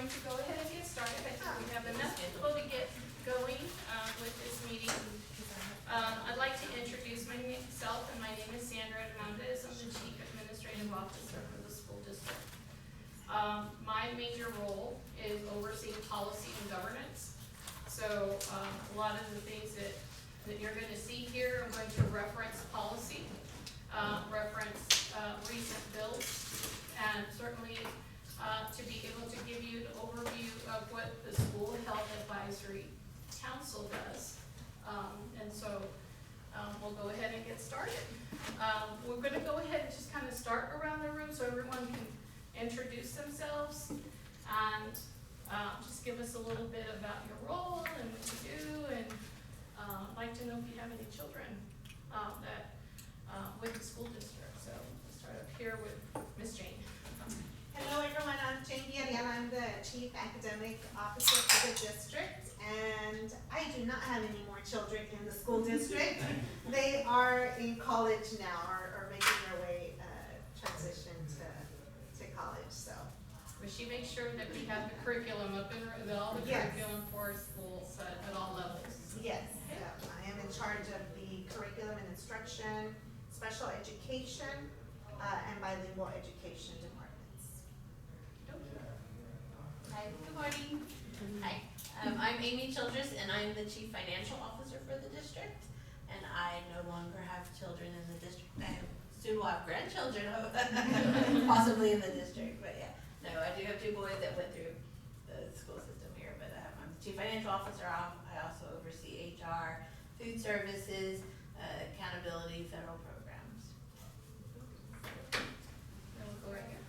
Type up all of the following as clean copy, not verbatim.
going to go ahead and get started. I think we have enough people to get going with this meeting. I'd like to introduce myself, and my name is Sandra Hernandez. I'm the Chief Administrative Officer for the school district. My major role is overseeing policy and governance. So a lot of the things that you're going to see here, I'm going to reference policy, reference recent bills, and certainly to be able to give you an overview of what the School Health Advisory Council does. And so we'll go ahead and get started. We're going to go ahead and just kind of start around the room so everyone can introduce themselves and just give us a little bit about your role and what you do, and I'd like to know if you have any children that with the school district. So we'll start up here with Ms. Jane. Hello everyone, I'm Jane Diariana. I'm the Chief Academic Officer for the district, and I do not have any more children in the school district. They are in college now, or making their way transition to college. So, But she makes sure that we have the curriculum up in all the Yes. curriculum for schools at all levels. yes, I am in charge of the curriculum and instruction, special education, and bilingual education departments. Hi, good morning. Hi, I'm Amy Childress, and I'm the Chief Financial Officer for the district. And I no longer have children in the district. I soon will have grandchildren, possibly in the district. But yeah, no, I do have two boys that went through the school system here. But I'm the Chief Financial Officer. I also oversee HR, food services, accountability, federal programs. Then we'll go right here.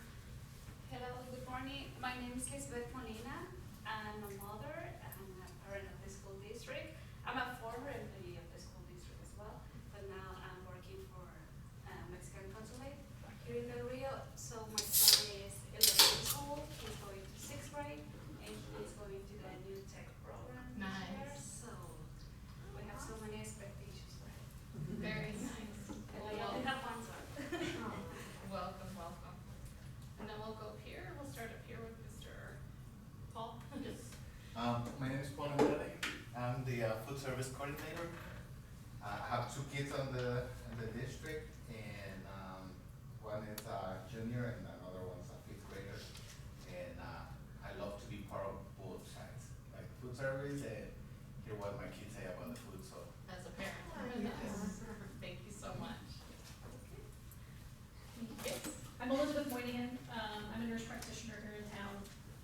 Hello, good morning. My name is Lisbeth Molina. I'm a mother and a parent of the school district. I'm a former employee of the school district as well, but now I'm working for Mexican Consulate here in Del Rio. So my son is 11 years old. He's going to 6th grade, and he's going to the new tech program this year. Nice. So we have so many expectations for him. Very nice. And we have to have fun, so. Welcome, welcome. And then we'll go up here. We'll start up here with Mr. Paul. My name is Paul Andrade. I'm the food service coordinator. I have two kids in the district, and one is a junior and another one's a 5th grader. And I love to be part of both sides, like food service and hear what my kids say about the food. So As a parent. Yes. Thank you so much. Yes. I'm Elizabeth Moynihan. I'm a nurse practitioner here in town.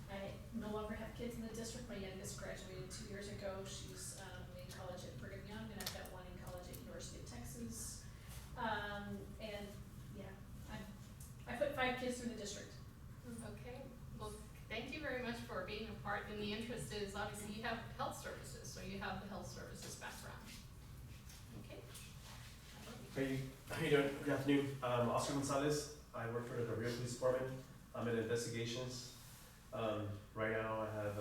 I no longer have kids in the district. My youngest graduated 2 years ago. She's in college at Brigham Young, and I've got one in college at University of Texas. And yeah, I put 5 kids through the district. Okay. Well, thank you very much for being a part. And the interest is obviously you have health services, so you have the health services background. Okay. How you doing? Good afternoon. Oscar Gonzalez. I work for the Del Rio Police Department. I'm in investigations. Right now I have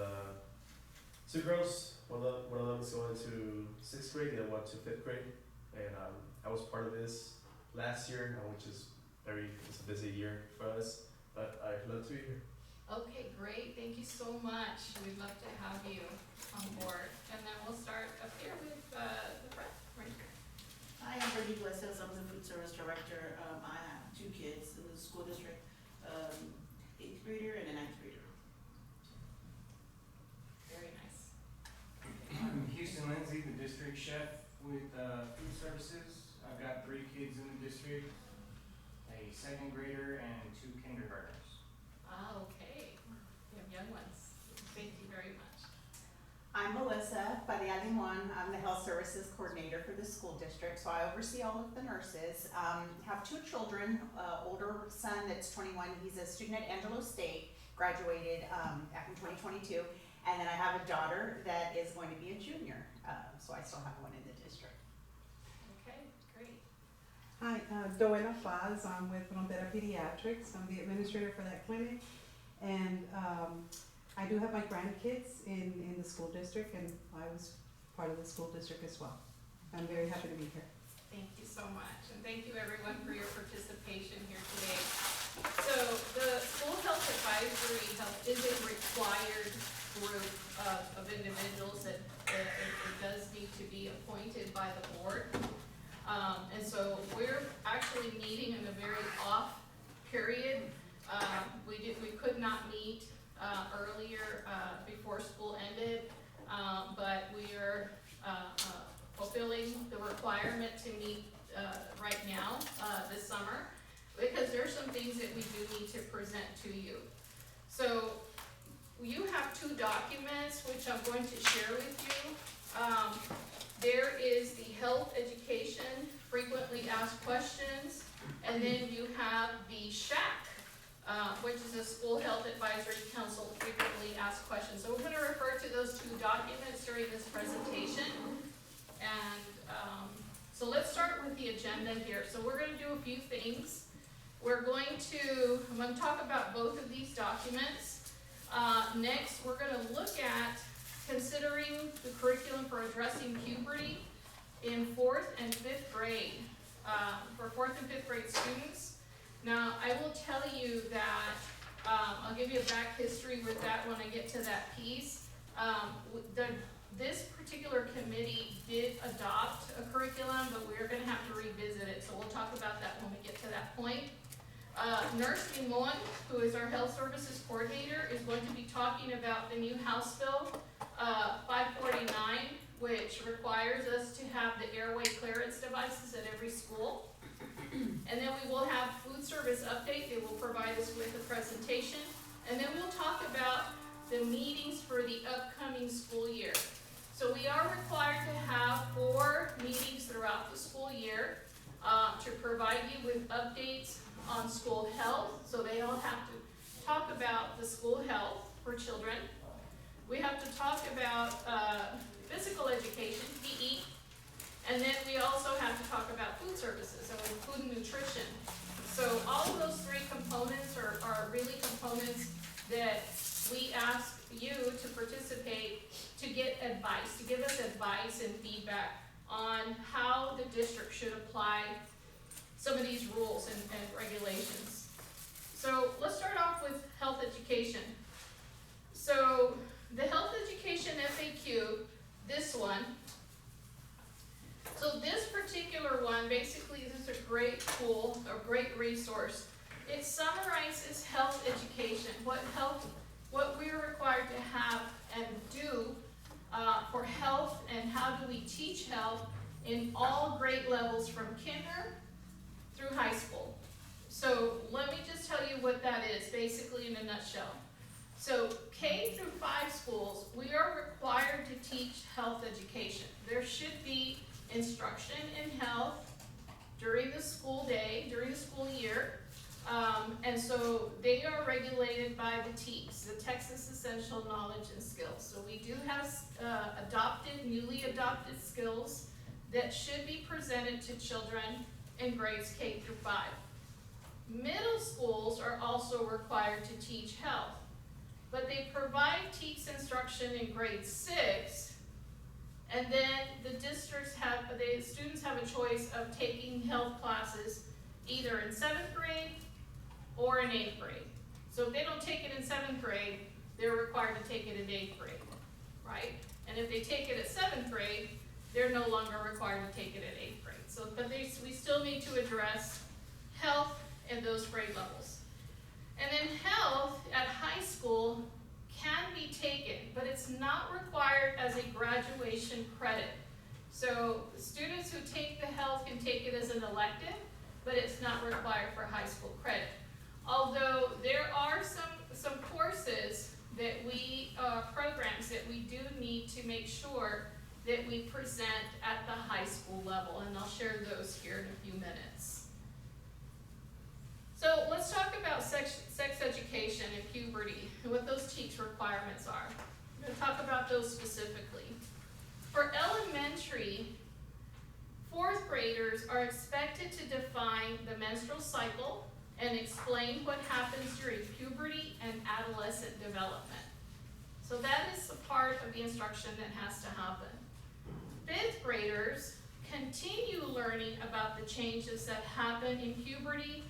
2 girls. One of them is going to 6th grade and one to 5th grade. And I was part of this last year, which is it's a busy year for us. But I love to be here. Okay, great. Thank you so much. We'd love to have you on board. And then we'll start up here with the rep right here. Hi, I'm Brittany Iglesias. I'm the food service director. I have 2 kids in the school district, 8th grader and a 9th grader. Very nice. I'm Houston Lindsay, the district chef with food services. I've got 3 kids in the district, a 2nd grader and 2 kindergartners. Okay. You have young ones. Thank you very much. I'm Melissa Padilla Limon. I'm the health services coordinator for the school district, so I oversee all of the nurses. Have 2 children, older son that's 21, he's a student at Angelo State, graduated back in 2022, and then I have a daughter that is going to be a junior, so I still have one in the district. Okay, great. Hi, Doena Paz. I'm with Frontera Pediatrics. I'm the administrator for that clinic. And I do have my grandkids in the school district, and I was part of the school district as well. I'm very happy to be here. Thank you so much. And thank you everyone for your participation here today. So the school health advisory is a required group of individuals that it does need to be appointed by the board. And so we're actually meeting in a very off period. We could not meet earlier before school ended, but we are fulfilling the requirement to meet right now this summer, because there's some things that we do need to present to you. So you have two documents which I'm going to share with you. There is the health education frequently asked questions, and then you have the SHAC, which is a School Health Advisory Council frequently asked questions. So we're going to refer to those two documents during this presentation. And so let's start with the agenda here. So we're going to do a few things. I'm going to talk about both of these documents. Next, we're going to look at considering the curriculum for addressing puberty in 4th and 5th grade, for 4th and 5th grade students. Now, I will tell you that, I'll give you a back history with that when I get to that piece. This particular committee did adopt a curriculum, but we're gonna have to revisit it, so we'll talk about that when we get to that point. Nurse Limon, who is our health services coordinator, is going to be talking about the new House Bill 549, which requires us to have the airway clearance devices at every school. And then we will have food service update. They will provide us with a presentation. And then we'll talk about the meetings for the upcoming school year. So we are required to have 4 meetings throughout the school year to provide you with updates on school health. So they all have to talk about the school health for children. We have to talk about physical education, PE. And then we also have to talk about food services, so food and nutrition. So all of those 3 components are really components that we ask you to participate, to get advice, to give us advice and feedback on how the district should apply some of these rules and regulations. So let's start off with health education. So the health education FAQ, this one. So this particular one, basically this is a great tool, a great resource. It summarizes health education, what we're required to have and do for health, and how do we teach health in all grade levels from kinder through high school. So let me just tell you what that is, basically in a nutshell. So K through 5 schools, we are required to teach health education. There should be instruction in health during the school day, during the school year. And so they are regulated by the TEKS, the Texas Essential Knowledge and Skills. So we do have newly adopted skills that should be presented to children in grades K through 5. Middle schools are also required to teach health, but they provide TEKS instruction in grade 6, and then the students have a choice of taking health classes either in 7th grade or in 8th grade. So if they don't take it in 7th grade, they're required to take it in 8th grade, right? And if they take it at 7th grade, they're no longer required to take it at 8th grade. So, but we still need to address health in those grade levels. And then health at high school can be taken, but it's not required as a graduation credit. So students who take the health can take it as an elective, but it's not required for high school credit. Although there are some courses that programs that we do need to make sure that we present at the high school level, and I'll share those here in a few minutes. So let's talk about sex education and puberty and what those TEKS requirements are. I'm going to talk about those specifically. For elementary, 4th graders are expected to define the menstrual cycle and explain what happens during puberty and adolescent development. So that is a part of the instruction that has to happen. 5th graders continue learning about the changes that happen in puberty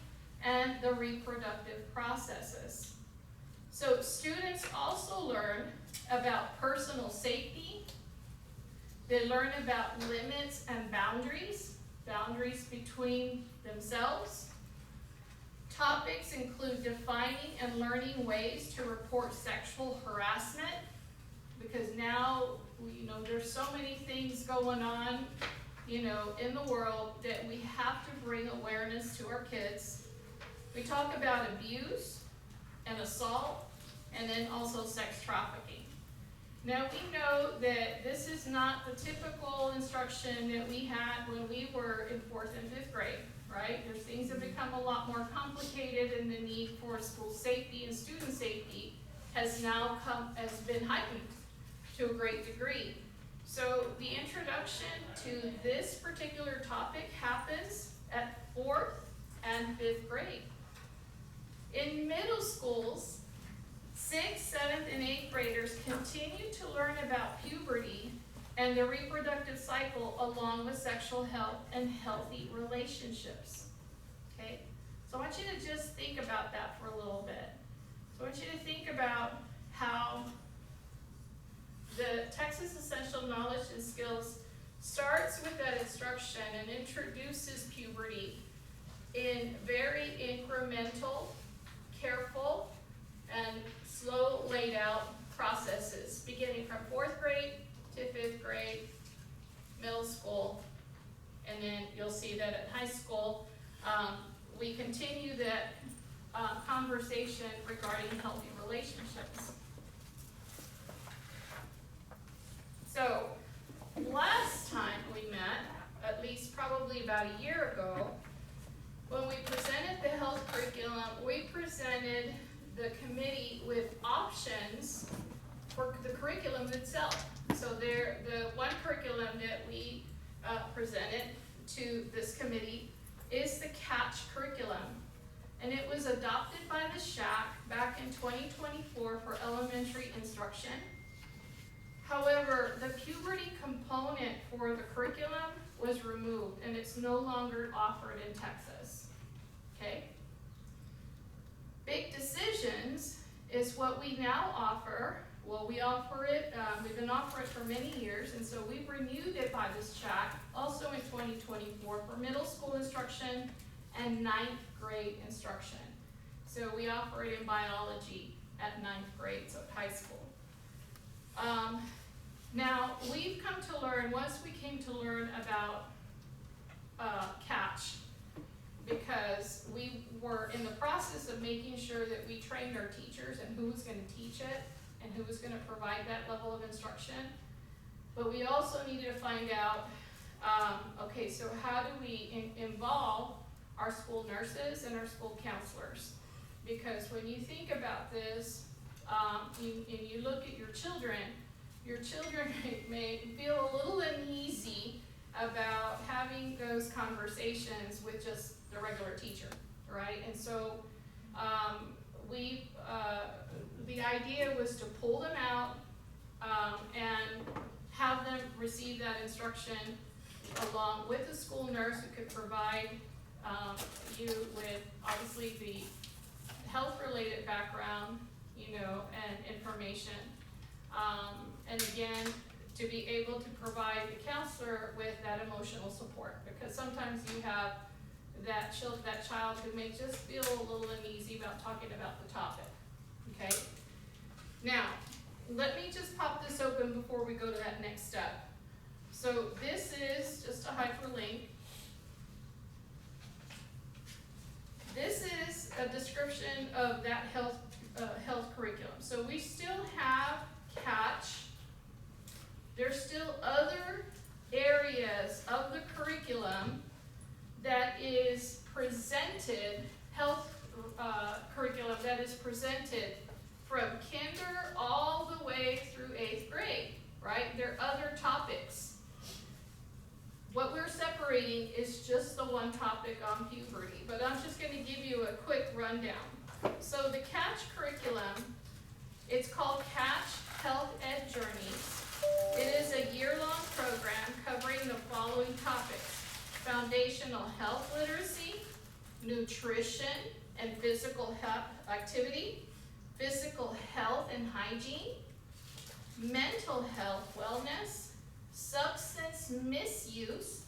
and the reproductive processes. So students also learn about personal safety. They learn about limits and boundaries between themselves. Topics include defining and learning ways to report sexual harassment, because now, there's so many things going on, in the world that we have to bring awareness to our kids. We talk about abuse and assault, and then also sex trafficking. Now, we know that this is not the typical instruction that we had when we were in 4th and 5th grade, right? There's things that become a lot more complicated, and the need for school safety and student safety has been heightened to a great degree. So the introduction to this particular topic happens at 4th and 5th grade. In middle schools, 6th, 7th, and 8th graders continue to learn about puberty and the reproductive cycle, along with sexual health and healthy relationships. Okay? So I want you to just think about that for a little bit. So I want you to think about how the Texas Essential Knowledge and Skills starts with that instruction and introduces puberty in very incremental, careful, and slow laid out processes, beginning from 4th grade to 5th grade, middle school, and then you'll see that at high school, we continue that conversation regarding healthy relationships. So, last time we met, at least probably about a year ago, when we presented the health curriculum, we presented the committee with options for the curriculum itself. So the one curriculum that we presented to this committee is the CATCH curriculum. And it was adopted by the SHAC back in 2024 for elementary instruction. However, the puberty component for the curriculum was removed, and it's no longer offered in Texas. Okay? Big Decisions is what we now offer. Well, we offer it, we've been offering it for many years, and so we've renewed it by this SHAC, also in 2024 for middle school instruction and 9th grade instruction. So we offer it in biology at 9th grade, so high school. Now, we've come to learn, once we came to learn about CATCH, because we were in the process of making sure that we trained our teachers and who was going to teach it and who was going to provide that level of instruction. But we also needed to find out, okay, so how do we involve our school nurses and our school counselors? Because when you think about this, and you look at your children may feel a little uneasy about having those conversations with just the regular teacher, right? And so the idea was to pull them out and have them receive that instruction along with a school nurse who could provide you with obviously the health-related background, and information. And again, to be able to provide the counselor with that emotional support, because sometimes you have that child who may just feel a little uneasy about talking about the topic, okay? Now, let me just pop this open before we go to that next step. So this is just a hyperlink. This is a description of that health curriculum. So we still have CATCH. There's still other areas of the curriculum that is presented, health curriculum that is presented from kinder all the way through 8th grade, right? There are other topics. What we're separating is just the one topic on puberty, but I'm just going to give you a quick rundown. So the CATCH curriculum, it's called CATCH Health Ed Journeys. It is a year-long program covering the following topics: foundational health literacy, nutrition and physical activity, physical health and hygiene, mental health, wellness, substance misuse,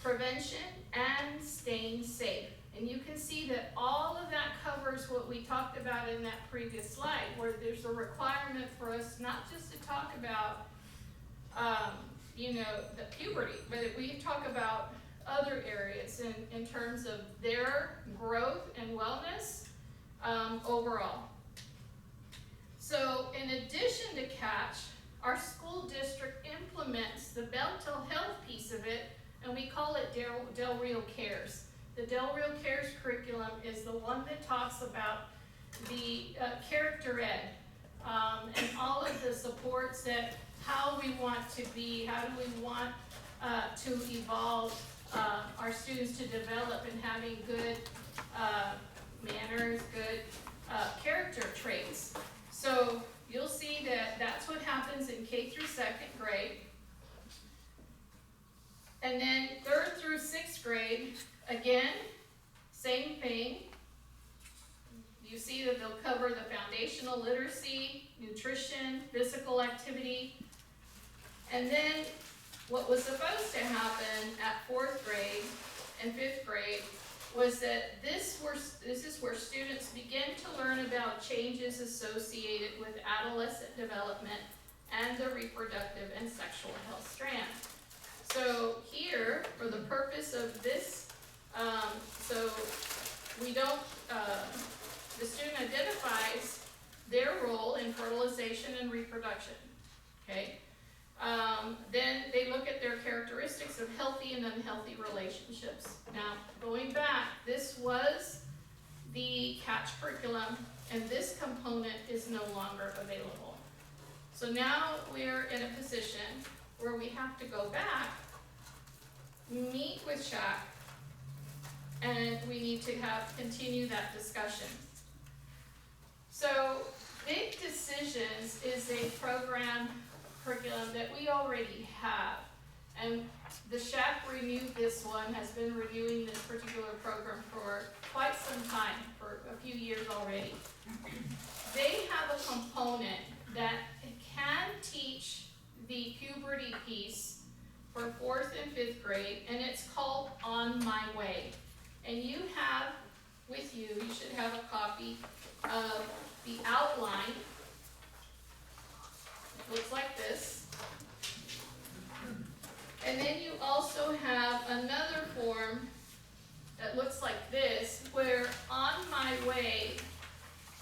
prevention, and staying safe. And you can see that all of that covers what we talked about in that previous slide, where there's a requirement for us not just to talk about, the puberty, but we talk about other areas in terms of their growth and wellness overall. So in addition to CATCH, our school district implements the mental health piece of it, and we call it Del Rio Cares. The Del Rio Cares curriculum is the one that talks about the character ed and all of the supports that how we want to be, how do we want to evolve our students to develop in having good manners, good character traits. So you'll see that that's what happens in K through 2nd grade. And then 3rd through 6th grade, again, same thing. You see that they'll cover the foundational literacy, nutrition, physical activity. And then what was supposed to happen at 4th grade and 5th grade was that this is where students begin to learn about changes associated with adolescent development and the reproductive and sexual health strand. So here, for the purpose of this, so we don't, the student identifies their role in fertilization and reproduction, okay? Then they look at their characteristics of healthy and unhealthy relationships. Now, going back, this was the CATCH curriculum, and this component is no longer available. So now we're in a position where we have to go back, meet with SHAC, and we need to continue that discussion. So, Big Decisions is a program curriculum that we already have, and the SHAC renewed this one, has been reviewing this particular program for quite some time, for a few years already. They have a component that can teach the puberty piece for 4th and 5th grade, and it's called On My Way. And you have with you, you should have a copy of the outline. It looks like this. And then you also have another form that looks like this, where On My Way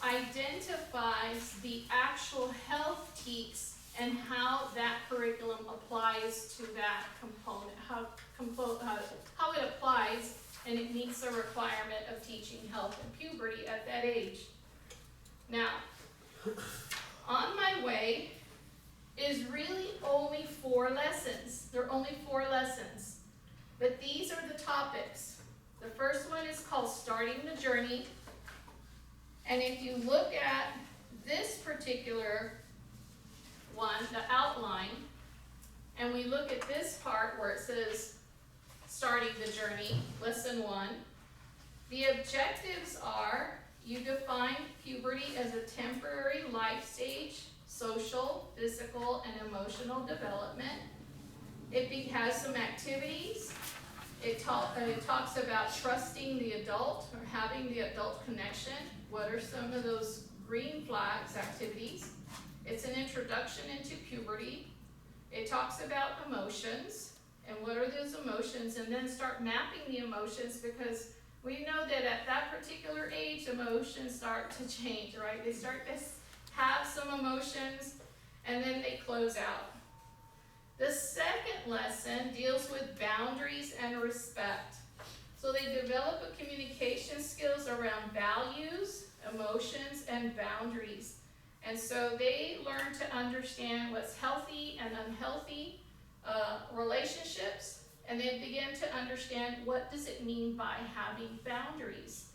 identifies the actual health teaks and how that curriculum applies to that component, how it applies, and it meets the requirement of teaching health and puberty at that age. Now, On My Way is really only 4 lessons. There are only 4 lessons. But these are the topics. The first one is called Starting the Journey. And if you look at this particular one, the outline, and we look at this part where it says Starting the Journey, Lesson 1, the objectives are: you define puberty as a temporary life stage, social, physical, and emotional development. It has some activities. It talks about trusting the adult, or having the adult connection. What are some of those green flags activities? It's an introduction into puberty. It talks about emotions, and what are those emotions, and then start mapping the emotions, because we know that at that particular age, emotions start to change, right? They start to have some emotions, and then they close out. The second lesson deals with boundaries and respect. So they develop a communication skills around values, emotions, and boundaries. And so they learn to understand what's healthy and unhealthy relationships, and then begin to understand what does it mean by having boundaries.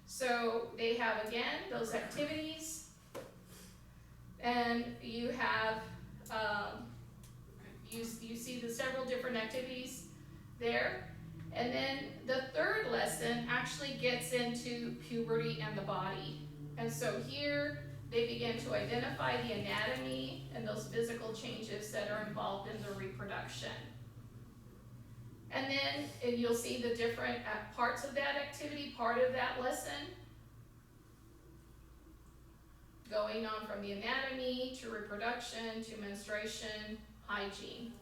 So they have, again, those activities, and you have, you see the several different activities there. And then the third lesson actually gets into puberty and the body. And so here they begin to identify the anatomy and those physical changes that are involved in the reproduction. And then you'll see the different parts of that activity, part of that lesson, going on from the anatomy to reproduction to menstruation, hygiene.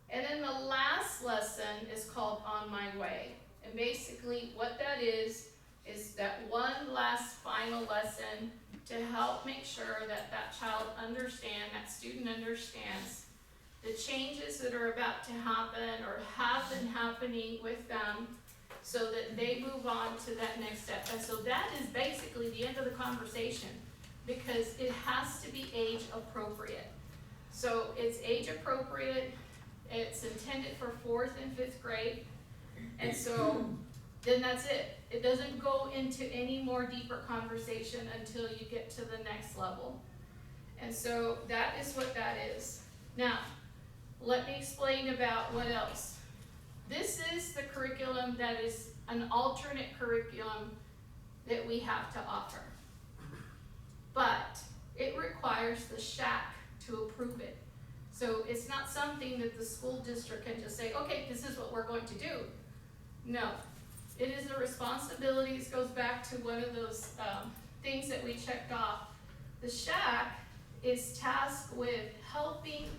And then the last lesson is called On My Way. And basically what that is that one last final lesson to help make sure that that child understands, that student understands the changes that are about to happen or have been happening with them so that they move on to that next step. And so that is basically the end of the conversation because it has to be age appropriate. So it's age appropriate. It's intended for 4th and 5th grade. And so then that's it. It doesn't go into any more deeper conversation until you get to the next level. And so that is what that is. Now, let me explain about what else. This is the curriculum that is an alternate curriculum that we have to offer. But it requires the SHAC to approve it. So it's not something that the school district can just say, okay, this is what we're going to do. No, it is a responsibility. This goes back to one of those things that we checked off. The SHAC is tasked with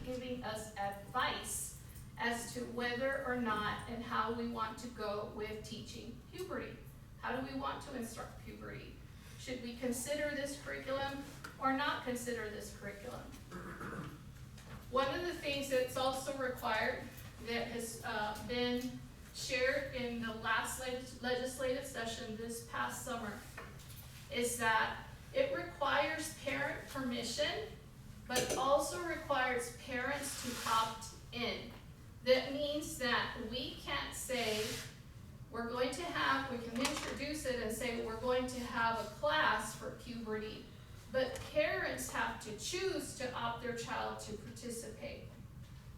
giving us advice as to whether or not and how we want to go with teaching puberty. How do we want to instruct puberty? Should we consider this curriculum or not consider this curriculum? One of the things that's also required that has been shared in the last legislative session this past summer is that it requires parent permission, but also requires parents to opt in. That means that we can't say, we can introduce it and say we're going to have a class for puberty, but parents have to choose to opt their child to participate.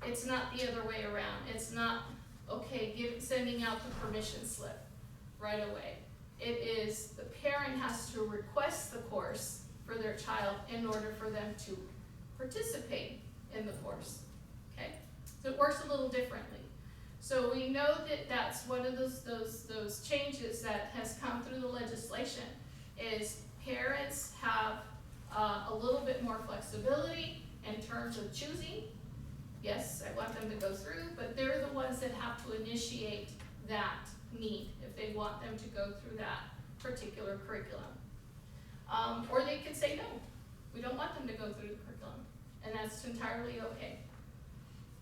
It's not the other way around. It's not, okay, sending out the permission slip right away. It is the parent has to request the course for their child in order for them to participate in the course, okay? So it works a little differently. So we know that that's one of those changes that has come through the legislation is parents have a little bit more flexibility in terms of choosing. Yes, I want them to go through, but they're the ones that have to initiate that need if they want them to go through that particular curriculum. Or they could say, no, we don't want them to go through the curriculum, and that's entirely okay.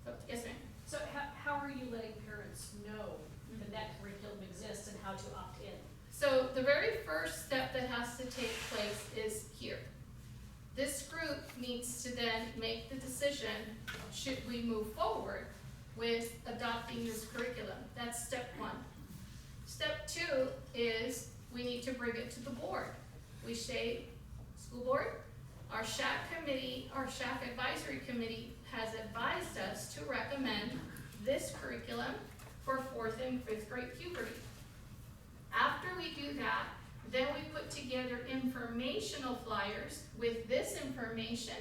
So, yes, ma'am? So how are you letting parents know that that curriculum exists and how to opt in? So the very first step that has to take place is here. This group needs to then make the decision, should we move forward with adopting this curriculum? That's step one. Step two is we need to bring it to the board. We say, school board, our SHAC committee, our SHAC advisory committee has advised us to recommend this curriculum for 4th and 5th grade puberty. After we do that, then we put together informational flyers with this information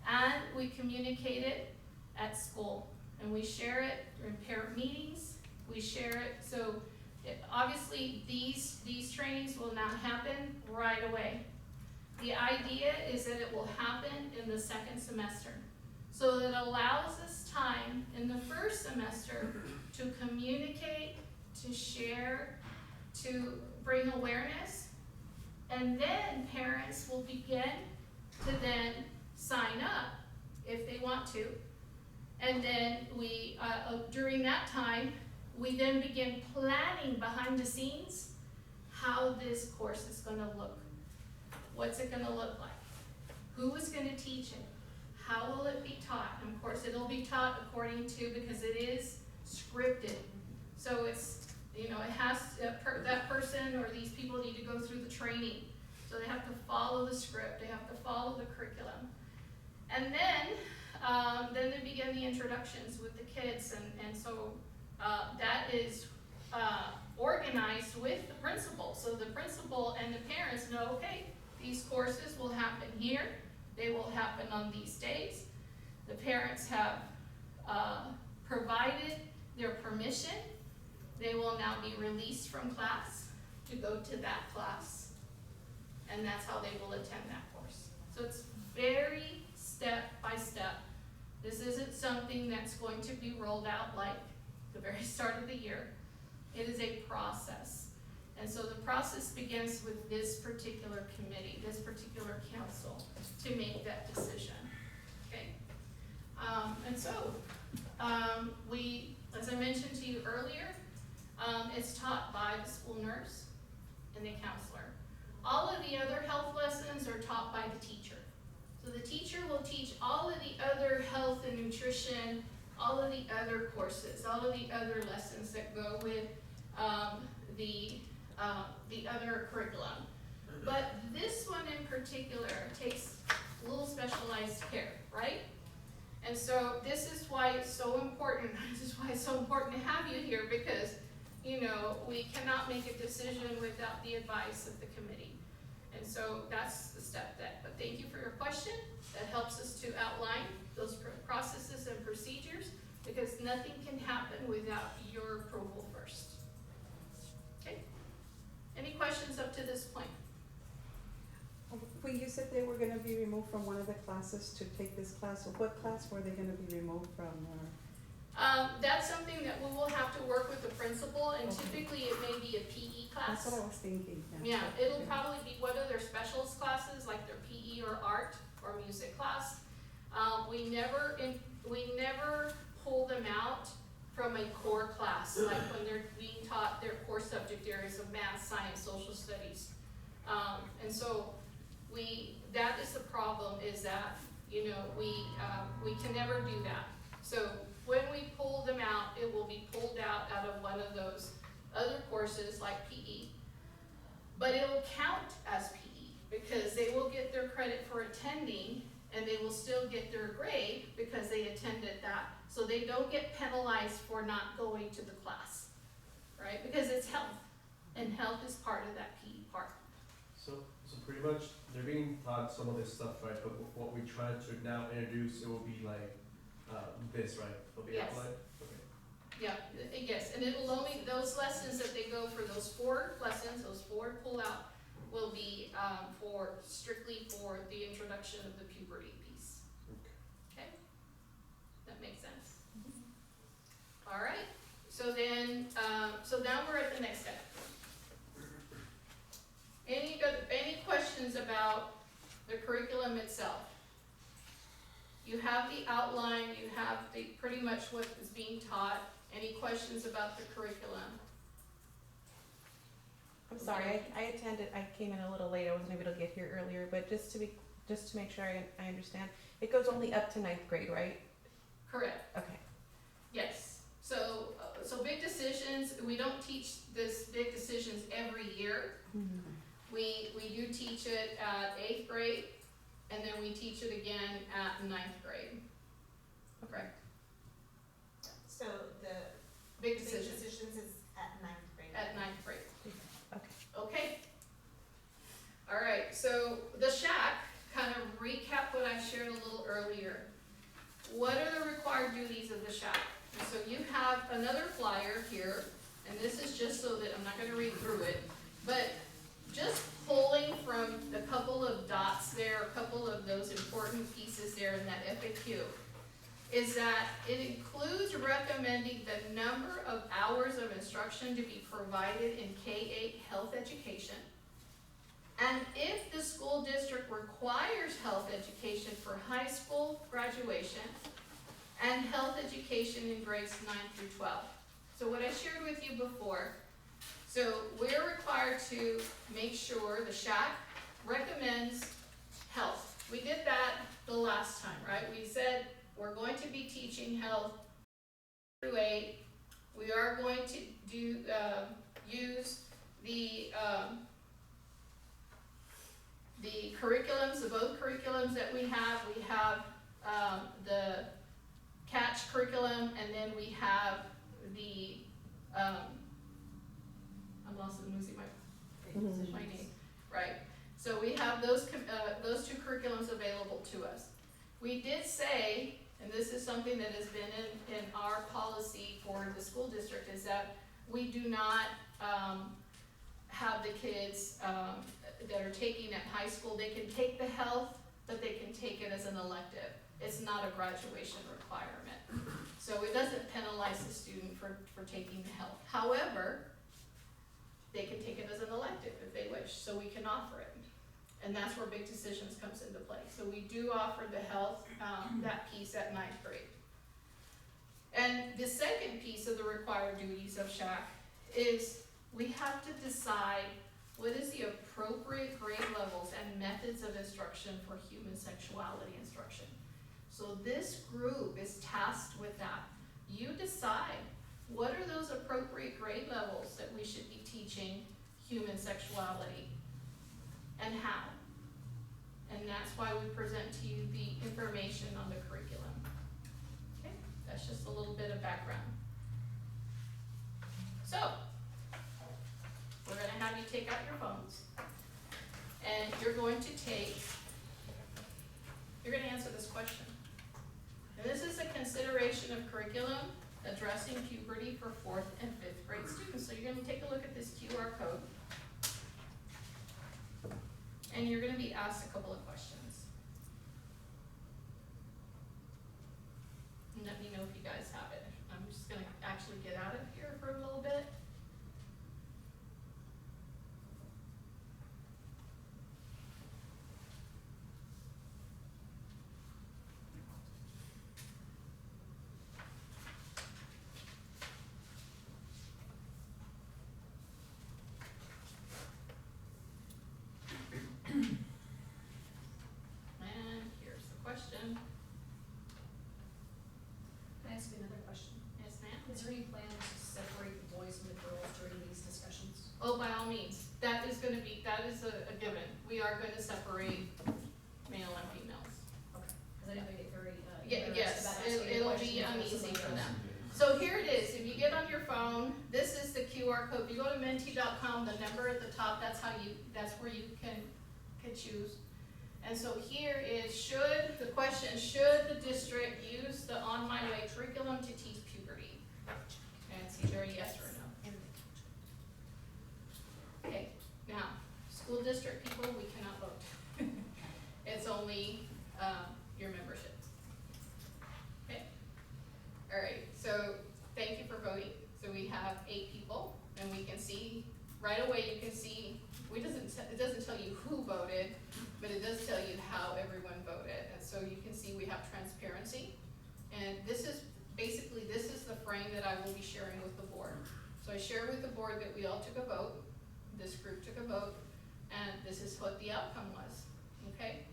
and we communicate it at school. And we share it during parent meetings, we share it. So obviously these trainings will not happen right away. The idea is that it will happen in the 2nd semester. So that allows us time in the 1st semester to communicate, to share, to bring awareness, and then parents will begin to then sign up if they want to. And then we, during that time, we then begin planning behind the scenes how this course is gonna look. What's it gonna look like? Who is gonna teach it? How will it be taught? And of course, it'll be taught according to, because it is scripted. So it's, it has, that person or these people need to go through the training. So they have to follow the script, they have to follow the curriculum. And then they begin the introductions with the kids, and so that is organized with the principal. So the principal and the parents know, okay, these courses will happen here, they will happen on these days. The parents have provided their permission. They will now be released from class to go to that class, and that's how they will attend that course. So it's very step by step. This isn't something that's going to be rolled out like the very start of the year. It is a process. And so the process begins with this particular committee, this particular council, to make that decision, okay? And so, as I mentioned to you earlier, it's taught by the school nurse and the counselor. All of the other health lessons are taught by the teacher. So the teacher will teach all of the other health and nutrition, all of the other courses, all of the other lessons that go with the other curriculum. But this one in particular takes a little specialized care, right? And so this is why it's so important. This is why it's so important to have you here, because, you know, we cannot make a decision without the advice of the committee. And so that's the step that, but thank you for your question. That helps us to outline those processes and procedures, because nothing can happen without your approval first. Okay? Any questions up to this point? When you said they were gonna be removed from one of the classes to take this class, what class were they gonna be removed from? That's something that we will have to work with the principal, and Okay. typically it may be a PE class. That's what I was thinking, Yeah, it'll probably be one of their specialist classes, like their PE or art or music class. We never pull them out from a core class, like when they're being taught their core subject areas of math, science, social studies. And so that is the problem, is that, you know, we can never do that. So when we pull them out, it will be pulled out of one of those other courses like PE. But it will count as PE, because they will get their credit for attending, and they will still get their grade because they attended that. So they don't get penalized for not going to the class, right? Because it's health, and health is part of that PE part. So pretty much they're being taught some of this stuff, right? But what we try to now introduce, it will be like this, right? It'll be Yes. applied. Okay. Yeah, yes, and it will only, those lessons that they go for, those 4 lessons, those 4 pull out, will be strictly for the introduction of the puberty piece. Okay? That makes sense? All right, so then, so now we're at the next step. Any questions about the curriculum itself? You have the outline, you have pretty much what is being taught. Any questions about the curriculum? I'm sorry, I attended, I came in a little late, I wasn't able to get here earlier, but just to make sure I understand, it goes only up to 9th grade, right? Correct. Okay. Yes. So big decisions, we don't teach this big decisions every year. Mm-hmm. We do teach it at 8th grade, and then we teach it again at 9th grade. Correct. So the Big big decisions decisions is at 9th grade. at 9th grade. Okay. Okay. All right, so the SHAC, kind of recap what I shared a little earlier. What are the required duties of the SHAC? And so you have another flyer here, and this is just so that, I'm not gonna read through it, but just pulling from the couple of dots there, a couple of those important pieces there in that FAQ, is that it includes recommending the number of hours of instruction to be provided in K-8 health education. And if the school district requires health education for high school graduation and health education in grades 9 through 12. So what I shared with you before, so we're required to make sure the SHAC recommends health. We did that the last time, right? We said we're going to be teaching health through 8. We are going to use the curriculums, the both curriculums that we have. We have the CATCH curriculum, and then we have the, I'm losing my name, right? So we have those two curriculums available to us. We did say, and this is something that has been in our policy for the school district, is that we do not have the kids that are taking at high school, they can take the health, but they can take it as an elective. It's not a graduation requirement. So it doesn't penalize the student for taking the health. However, they can take it as an elective if they wish, so we can offer it. And that's where big decisions comes into play. So we do offer the health, that piece at 9th grade. And the second piece of the required duties of SHAC is we have to decide what is the appropriate grade levels and methods of instruction for human sexuality instruction. So this group is tasked with that. You decide, what are those appropriate grade levels that we should be teaching human sexuality, and how? And that's why we present to you the information on the curriculum. Okay, that's just a little bit of background. So, we're gonna have you take out your phones, and you're going to answer this question. And this is a consideration of curriculum addressing puberty for 4th and 5th grade students. So you're gonna take a look at this QR code, and you're gonna be asked a couple of questions. And let me know if you guys have it. I'm just gonna actually get out of here for a little bit. And here's the question. Can I ask you another question? Yes, ma'am? Is there any plan to separate the boys from the girls during these discussions? Oh, by all means, that is a given. We are gonna separate male and females. Okay, because I know they get very, Yes, embarrassed about asking a it'll question be before uneasy somebody for else. them. So here it is, if you get on your phone, this is the QR code. If you go to menti.com, the number at the top, that's where you can choose. And so here is, the question, should the district use the On My Way curriculum to teach puberty? And it's either a yes or a no. Okay, now, school district people, we cannot vote. It's only, your membership. Okay, all right, so thank you for voting. So we have 8 people, and we can see, right away you can see, it doesn't tell you who voted, but it does tell you how everyone voted. And so you can see we have transparency. And this is the frame that I will be sharing with the board. So I share with the board that we all took a vote, this group took a vote, and this is what the outcome was, okay?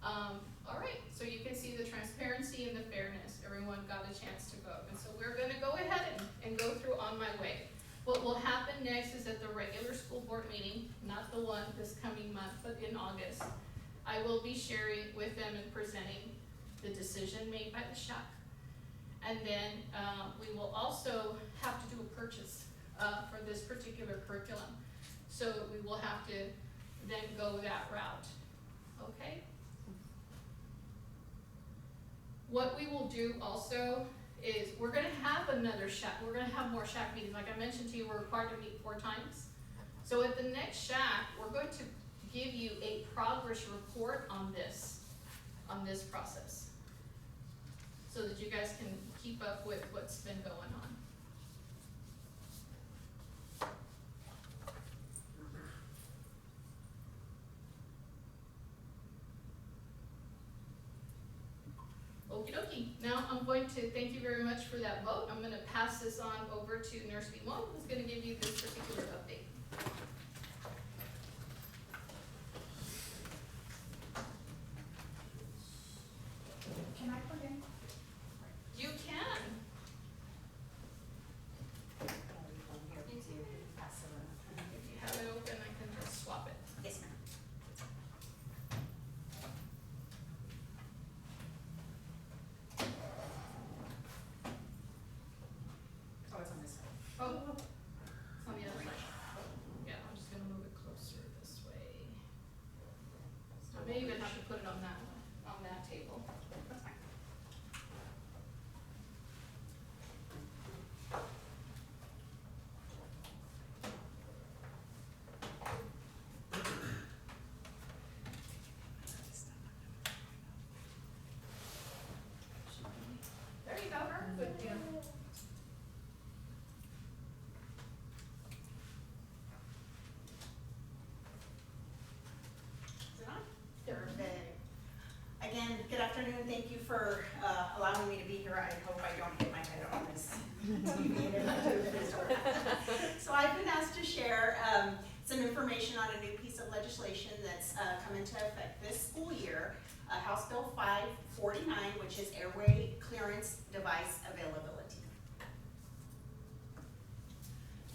All right, so you can see the transparency and the fairness. Everyone got a chance to vote. And so we're gonna go ahead and go through On My Way. What will happen next is at the regular school board meeting, not the one this coming month, but in August, I will be sharing with them and presenting the decision made by the SHAC. And then we will also have to do a purchase for this particular curriculum. So we will have to then go that route, okay? What we will do also is we're gonna have another SHAC, we're gonna have more SHAC meetings. Like I mentioned to you, we're required to meet 4 times. So at the next SHAC, we're going to give you a progress report on this process, so that you guys can keep up with what's been going on. Okie dokie. Now I'm going to thank you very much for that vote. I'm gonna pass this on over to Nurse Limon, who's gonna give you this particular update. Can I put in? You can. If you have it open, I can just swap it. Yes, ma'am. Oh, and good afternoon. Thank you for allowing me to be here. I hope I don't hit my head on this TV. So I've been asked to share some information on a new piece of legislation that's come into effect this school year, House Bill 549, which is airway clearance device availability.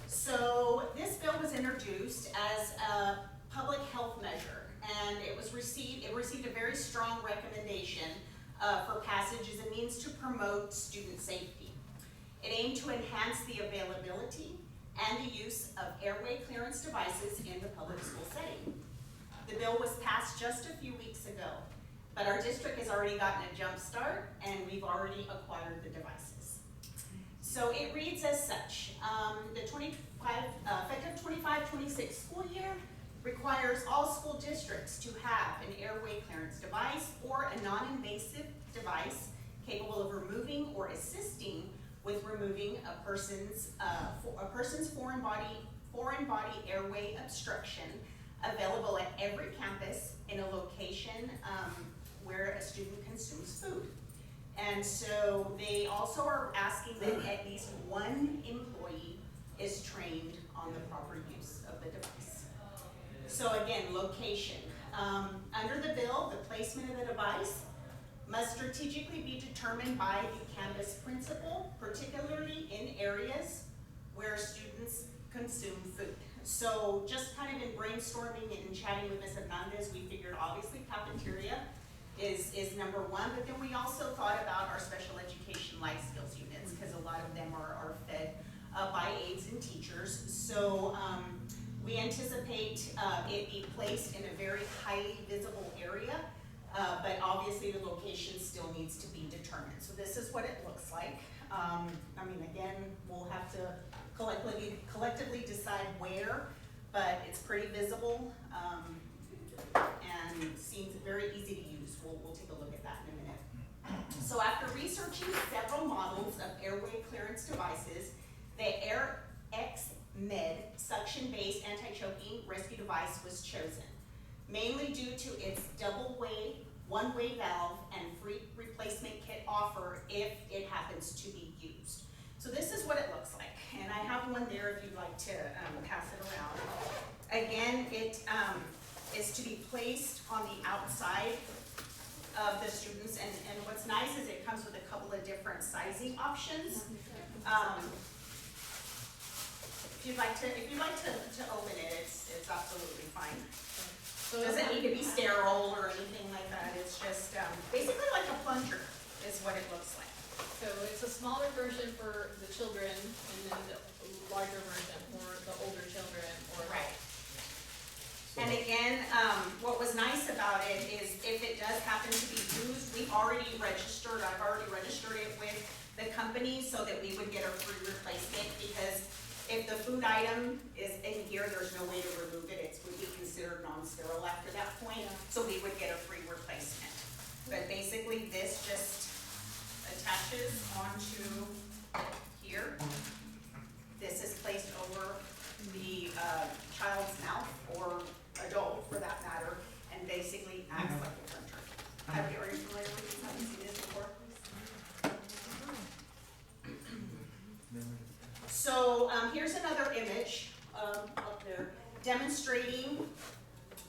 So this bill was introduced as a public health measure, and it received a very strong recommendation for passage as a means to promote student safety. It aimed to enhance the availability and the use of airway clearance devices in the public school setting. The bill was passed just a few weeks ago, but our district has already gotten a jump start and we've already acquired the devices. So it reads as such. The effective 25-26 school year requires all school districts to have an airway clearance device or a non-invasive device capable of removing or assisting with removing a person's foreign body airway obstruction, available at every campus in a location where a student consumes food. And so they also are asking that at least one employee is trained on the proper use of the device. So again, location. Under the bill, the placement of the device must strategically be determined by the campus principal, particularly in areas where students consume food. So just kind of in brainstorming and chatting with Ms. Hernandez, we figured obviously cafeteria is number one, but then we also thought about our special education life skills units, because a lot of them are fed by aides and teachers. So we anticipate it be placed in a very highly visible area, but obviously the location still needs to be determined. So this is what it looks like. I mean, again, we'll have to collectively decide where, but it's pretty visible and seems very easy to use. We'll take a look at that in a minute. So after researching several models of airway clearance devices, the AirX Med suction-based anti-choking rescue device was chosen, mainly due to its double-way, one-way valve and free replacement kit offer if it happens to be used. So this is what it looks like, and I have one there if you'd like to pass it around. Again, it is to be placed on the outside of the students, and what's nice is it comes with a couple of different sizing options. If you'd like to open it, it's absolutely fine. So it doesn't need to be sterile or anything like that. It's just basically like a plunger is what it looks like. So it's a smaller version for the children and then the larger version for the older children or. Right. And again, what was nice about it is if it does happen to be used, I've already registered it with the company so that we would get a free replacement, because if the food item is in here, there's no way to remove it. It would be considered non-sterile after that point, so we would get a free replacement. But basically this just attaches onto here. This is placed over the child's mouth, or adult for that matter, and basically acts like a printer. Are you familiar with this? Have you seen this before? So here's another image up there demonstrating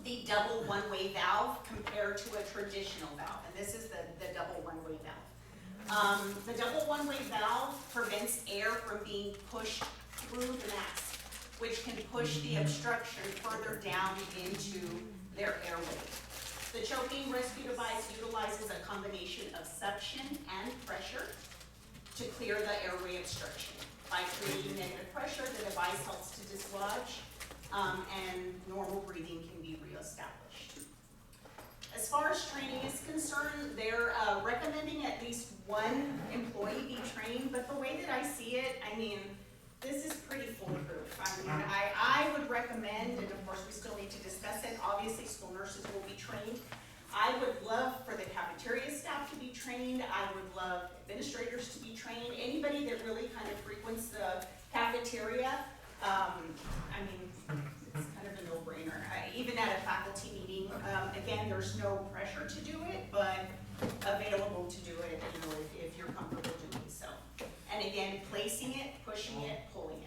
the double one-way valve compared to a traditional valve, and this is the double one-way valve. The double one-way valve prevents air from being pushed through the mask, which can push the obstruction further down into their airway. The choking rescue device utilizes a combination of suction and pressure to clear the airway obstruction. By creating negative pressure, the device helps to dislodge and normal breathing can be reestablished. As far as training is concerned, they're recommending at least one employee be trained, but the way that I see it, I mean, this is pretty foolproof. I mean, I would recommend, and of course we still need to discuss it, obviously school nurses will be trained. I would love for the cafeteria staff to be trained. I would love administrators to be trained. Anybody that really kind of frequents the cafeteria, I mean, it's kind of a no-brainer. Even at a faculty meeting, again, there's no pressure to do it, but placing it, pushing it, pulling it.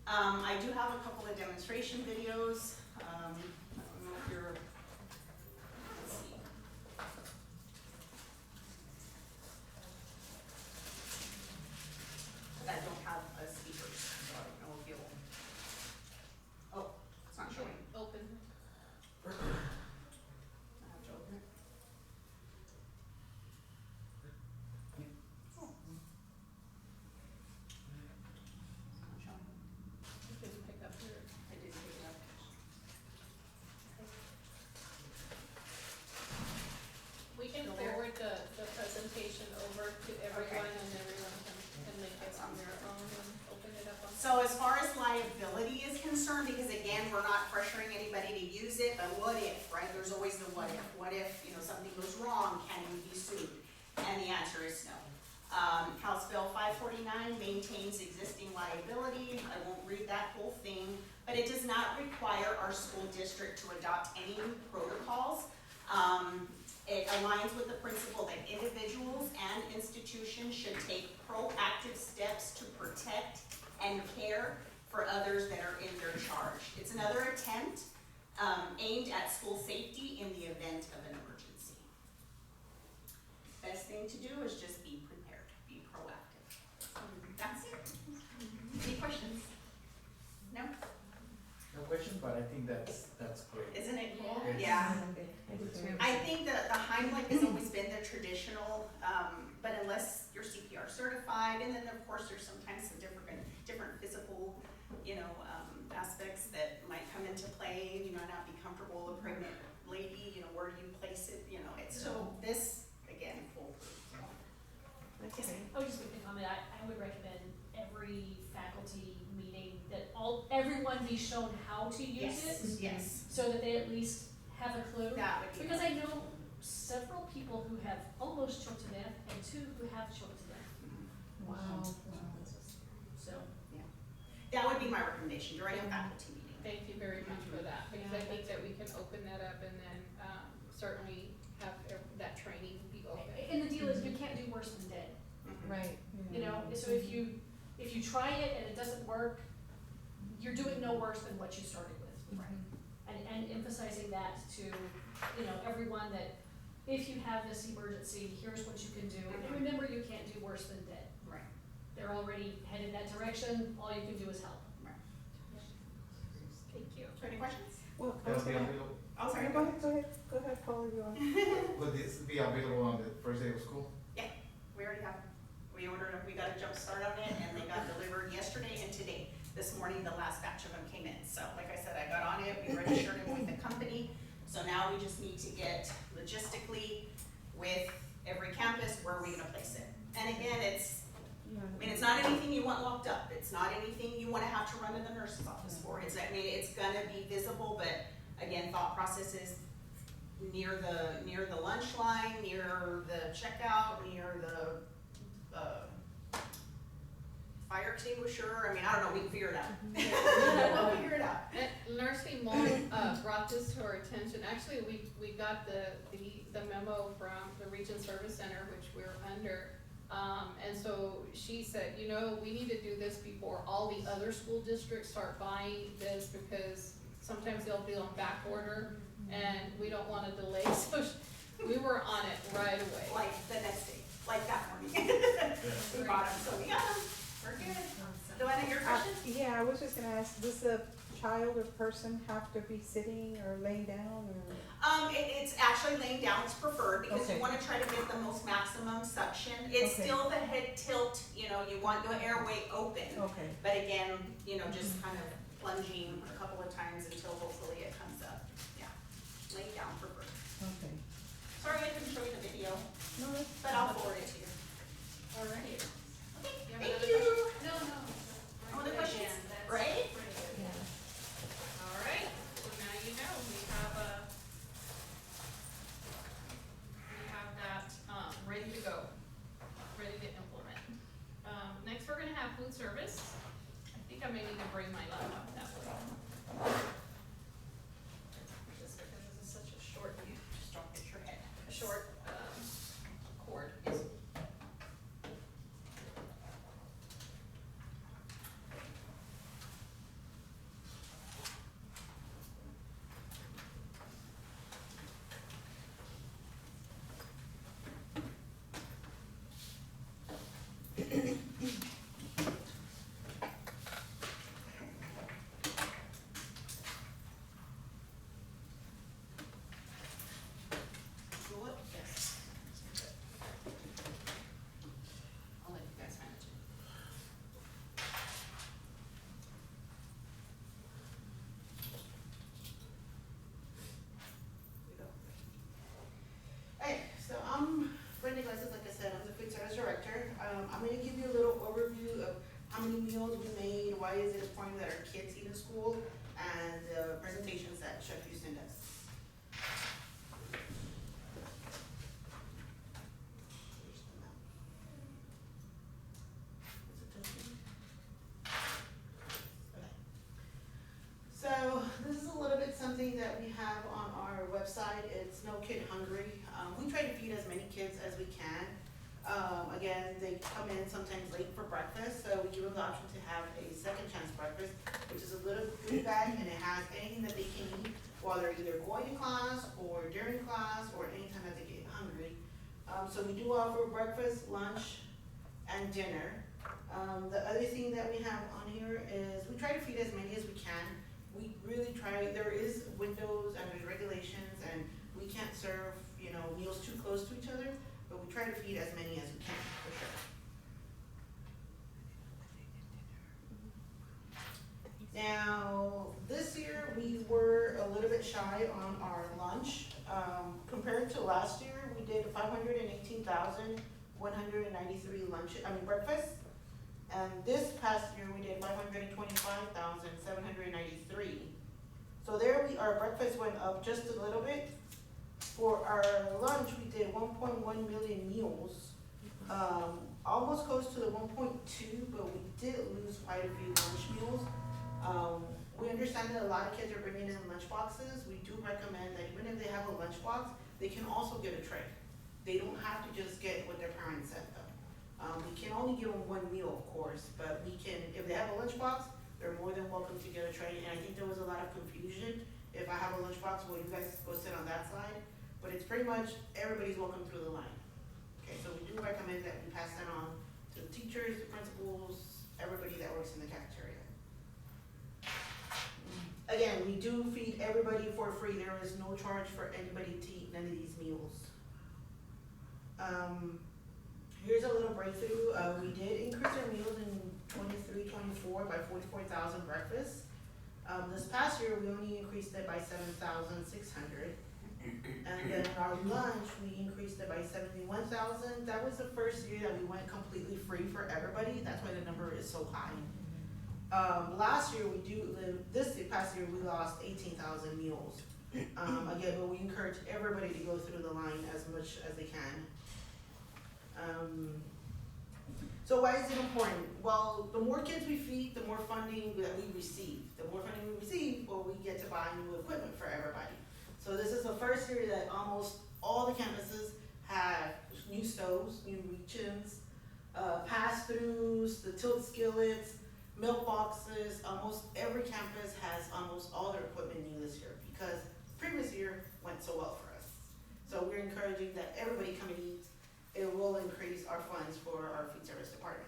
I do have a couple of demonstration videos. I don't know if you're, let's see. But I don't have a speaker, so I don't know if you'll, oh, it's not showing. Open. I have to open it. Oh. It's not showing. Didn't pick up your. I did pick it up. We can Still there? forward the presentation over to everyone and everyone can make it on their own and open it up on. So as far as liability is concerned, because again, we're not pressuring anybody to use it, but what if, right? There's always the what if. What if, something goes wrong, can you be sued? And the answer is no. House Bill 549 maintains existing liability. I won't read that whole thing, but it does not require our school district to adopt any new protocols. It aligns with the principle that individuals and institutions should take proactive steps to protect and care for others that are in their charge. It's another attempt aimed at school safety in the event of an emergency. Best thing to do is just be prepared, be proactive. That's it. Any questions? No? No question, but I think that's great. Isn't it cool? Yes. Yeah. I do too. I think that the Heimlich has always been the traditional, but unless you're CPR certified, and then of course there's sometimes some different physical, aspects that might come into play, not be comfortable, a pregnant lady, where do you place it, it's so, this, again, foolproof. That's great. I would just make a comment, I would recommend every faculty meeting that everyone be shown how to use it. Yes, So that they at least have a clue. that would be. Because I know several people who have almost choked to death and two who have choked to death. Wow. So, That would be my recommendation during a faculty meeting. Thank you very much for that, because I think that we can open that up and then, certainly have that training be open. and the deal is you can't do worse than dead, Right. so if you try it and it doesn't work, you're doing no worse than what you started with. And emphasizing that to, everyone that if you have this emergency, here's what you can do. And remember, you can't do worse than dead. Right. They're already headed that direction, all you can do is help. Right. Thank you. Any questions? Well, That'll be available, Oh, sorry. go ahead, Paul, you want. will this be available on the first day of school? We already have them. We ordered them, we got a jump start on it, and they got delivered yesterday and today. This morning, the last batch of them came in. So like I said, I got on it, we registered them with the company. So now we just need to get logistically with every campus, where are we gonna place it? And again, it's not anything you want locked up. It's not anything you wanna have to run to the nurse's office for. It's gonna be visible, but again, thought processes near the lunch line, near the checkout, near the, fire extinguisher, I don't know, we can figure it out. We'll figure it out. Nursing Mom, brought this to our attention, actually, we got the memo from the Region Service Center, which we're under. And so she said, we need to do this before all the other school districts start buying this, because sometimes they'll be on back order, and we don't wanna delay, so we were on it right away. Like the next day, like that morning. We bought them, so we got them, we're good. Joanna, your question? Yeah, I was just gonna ask, does the child or person have to be sitting or laying down or? It's actually laying down is preferred, because you Okay. wanna try to get the most maximum suction. It's Okay. still the head tilt, you want the airway open. Okay. But again, just kind of plunging a couple of times until hopefully it comes up. Yeah, laying down preferred. Okay. Sorry I couldn't show you the video, No, that's. but I'll forward it to you. All right. Okay, You have thank another you. question? No. No other questions? Again, that's Right? pretty good. Yeah. All right, so now we have that, ready to go, ready to implement. Next, we're gonna have food service. I think I may need to bring my laptop that way. Just because this is such a short, Just don't hit your head. cord. how many meals we made, why is it important that our kids eat in school, and the presentations that Chef Houston does. Here's the map. Is it tilting? Okay. So this is a little bit something that we have on our website. It's No Kid Hungry. We try to feed as many kids as we can. Again, they come in sometimes late for breakfast, so we give them the option to have a second chance breakfast, which is a little food bag, and it has anything that they can eat while they're either going to class or during class or anytime that they get hungry. So we do offer breakfast, lunch, and dinner. The other thing that we have on here is we try to feed as many as we can. We really try, there is windows and there's regulations, and we can't serve, meals too close to each other, but we try to feed as many as we can, for sure. Now, this year, we were a little bit shy on our lunch. Compared to last year, we did 518,193 breakfasts. And this past year, we did 525,793. So there our breakfast went up just a little bit. For our lunch, we did 1.1 million meals, almost close to the 1.2, but we did lose quite a few lunch meals. We understand that a lot of kids are bringing in lunch boxes. We do recommend that even if they have a lunch box, they can also get a tray. They don't have to just get what their parents sent them. We can only give them one meal, of course, but we can, if they have a lunch box, they're more than welcome to get a tray. And I think there was a lot of confusion. If I have a lunch box, will you guys go sit on that side? But it's pretty much everybody's welcome through the line. Okay, so we do recommend that we pass that on to the teachers, the principals, everybody that works in the cafeteria. Again, we do feed everybody for free. There is no charge for anybody to eat none of these meals. Here's a little breakthrough. We did increase our meals in 23-24 by 44,000 breakfasts. This past year, we only increased it by 7,600. And then our lunch, we increased it by 71,000. That was the first year that we went completely free for everybody. That's why the number is so high. Last year, this past year, we lost 18,000 meals. Again, but we encourage everybody to go through the line as much as they can. So why is it important? Well, the more kids we feed, the more funding that we receive. The more funding we receive, well, we get to buy new equipment for everybody. So this is the first year that almost all the campuses have new stoves, new reach-ins, pass-throughs, the tilt skillets, milk boxes. Almost every campus has almost all their equipment new this year because previous year went so well for us. So we're encouraging that everybody come and eat. It will increase our funds for our food service department.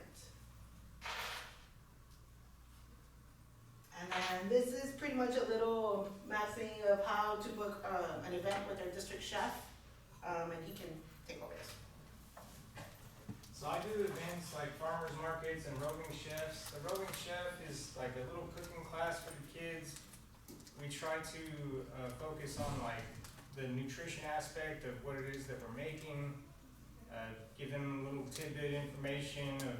And then this is pretty much a little mapping of how to book an event with our district chef, and he can take over this. So I do events like farmers markets and roving chefs. The roving chef is like a little cooking class for the kids. We try to focus on like the nutrition aspect of what it is that we're making. Give them a little tidbit information of,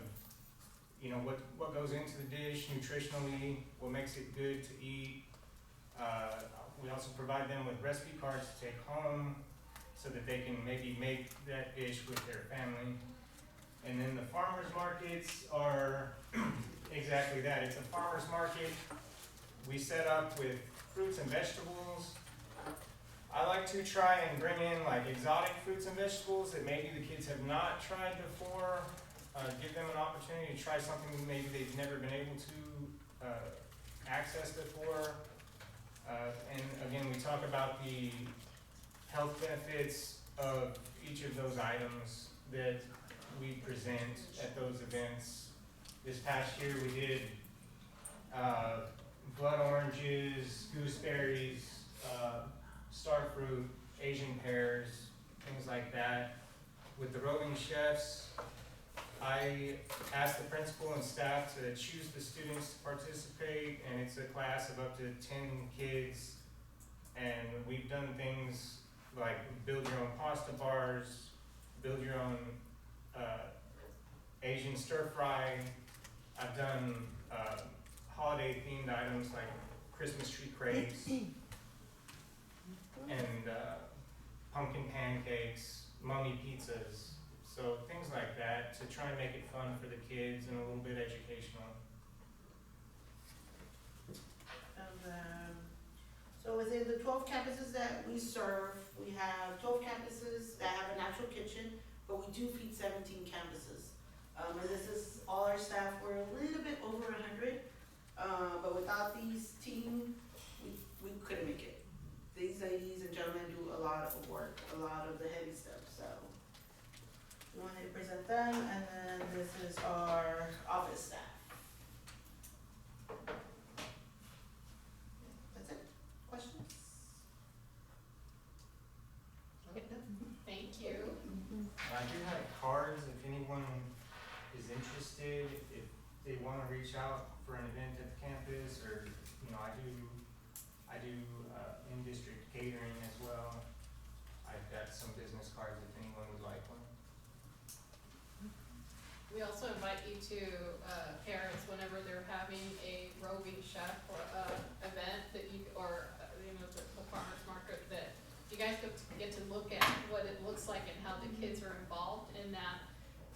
what goes into the dish nutritionally, what makes it good to eat. We also provide them with recipe cards to take home so that they can maybe make that dish with their family. And then the farmers markets are exactly that. It's a farmers market. We set up with fruits and vegetables. I like to try and bring in like exotic fruits and vegetables that maybe the kids have not tried before. Give them an opportunity to try something that maybe they've never been able to access before. And again, we talk about the health benefits of each of those items that we present at those events. This past year we did blood oranges, gooseberries, star fruit, Asian pears, things like that. With the roving chefs, I asked the principal and staff to choose the students to participate, and it's a class of up to 10 kids. And we've done things like build your own pasta bars, build your own Asian stir fry. I've done, holiday themed items like Christmas tree crepes and, pumpkin pancakes, mummy pizzas. So things like that to try and make it fun for the kids and a little bit educational. And then, so within the 12 campuses that we serve, we have 12 campuses that have an actual kitchen, but we do feed 17 campuses. And this is all our staff, we're a little bit over 100, but without these team, we couldn't make it. These ladies and gentlemen do a lot of work, a lot of the heavy stuff, so. We wanted to present them, and then this is our office staff. That's it. Questions? Thank you. I do have cards if anyone is interested, if they wanna reach out for an event at the campus, or, you know, I do in-district catering as well. I've got some business cards if anyone would like one. We also invite you to, parents, whenever they're having a roving chef or, event that you, or, you know, the farmer's market, that you guys get to look at what it looks like and how the kids are involved in that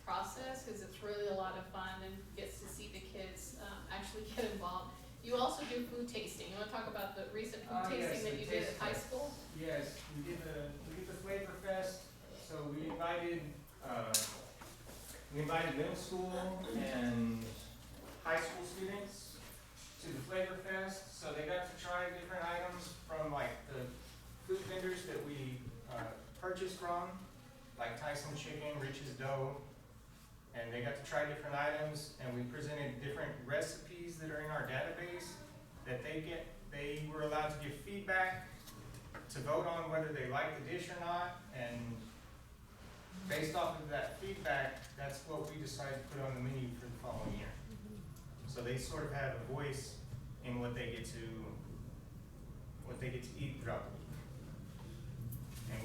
process, cause it's really a lot of fun and gets to see the kids, actually get involved. You also do food tasting. You wanna talk about the recent food tasting Yes, that the you did taste at high test. school? Yes, we did the Flavor Fest, so we invited middle school and high school students to the Flavor Fest, so they got to try different items from like the food vendors that we purchased from, like Tyson Chicken, Rich's Dough, and they got to try different items, and we presented different recipes that are in our database that they were allowed to give feedback, to vote on whether they liked the dish or not, and based off of that feedback, that's what we decided to put on the menu for the following year. So they sort of have a voice in what they get to eat throughout the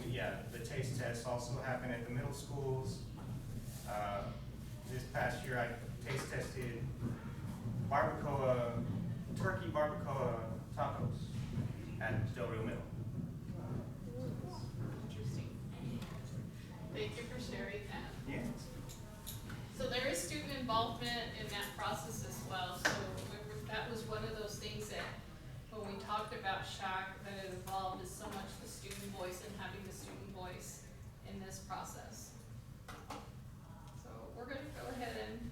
week. And the taste tests also happen at the middle schools. This past year, I taste tested turkey barbacoa tacos at Del Rio Middle. Interesting. Thank you for sharing that. Yeah. So there is student involvement in that process as well, so that was one of those things that when we talked about SHAC, that it involved is so much the student voice and having the student voice in this process. So we're gonna go ahead and